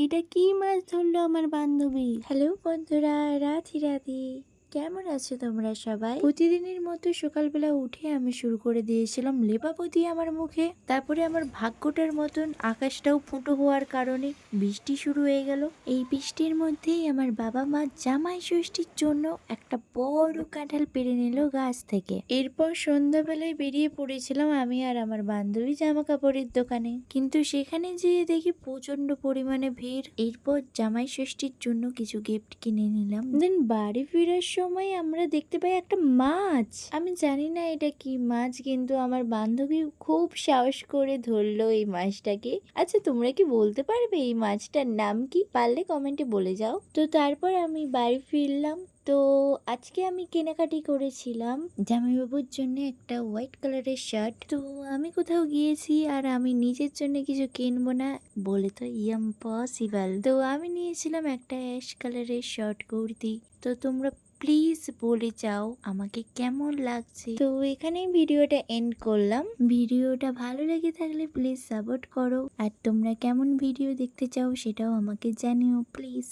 এটা কি মাছ ধরলো আমার বান্ধবী? হ্যালো বন্ধুরা, রাধে রাধে। কেমন আছো তোমরা সবাই? প্রতিদিনের মতো সকালবেলা উঠে আমি শুরু করে দিয়েছিলাম লেপাপতি আমার মুখে। তারপরে আমার ভাগ্যটার মতন আকাশটাও ফুটো হওয়ার কারণে বৃষ্টি শুরু হয়ে গেল। এই বৃষ্টির মধ্যেই আমার বাবা মা জামাই ষষ্ঠীর জন্য একটা বড় কাঁঠাল পেড়ে নিল গাছ থেকে। এরপর সন্ধ্যাবেলায় বেরিয়ে পড়েছিলাম আমি আর আমার বান্ধবী জামা কাপড়ের দোকানে, কিন্তু সেখানে যেয়ে দেখি প্রচন্ড পরিমাণে ভিড়। এরপর জামাই ষষ্ঠীর জন্য কিছু গিফট কিনে নিলাম। দেন বাড়ি ফেরার সময় আমরা দেখতে পাই একটা মাছ। আমি জানি না এটা কি মাছ, কিন্তু আমার বান্ধবী খুব সাহস করে ধরলো এই মাছটাকে। আচ্ছা, তোমরা কি বলতে পারবে এই মাছটার নাম কি? পারলে কমেন্টে বলে যাও। তো তারপর আমি বাড়ি ফিরলাম। তো আজকে আমি কেনাকাটি করেছিলাম জামাইবাবুর জন্য একটা হোয়াইট কালারের শার্ট। তো আমি কোথাও গিয়েছি আর আমি নিজের জন্য কিছু কিনবো না বলে তো ইম্পসিবল। তো আমি নিয়েছিলাম একটা অ্যাশ কালারের শর্ট কুর্তি। তো তোমরা প্লিজ বলে যাও আমাকে কেমন লাগছে। তো এখানেই ভিডিওটা এন্ড করলাম। ভিডিওটা ভালো লেগে থাকলে প্লিজ সাপোর্ট করো, আর তোমরা কেমন ভিডিও দেখতে চাও সেটাও আমাকে জানিও প্লিজ।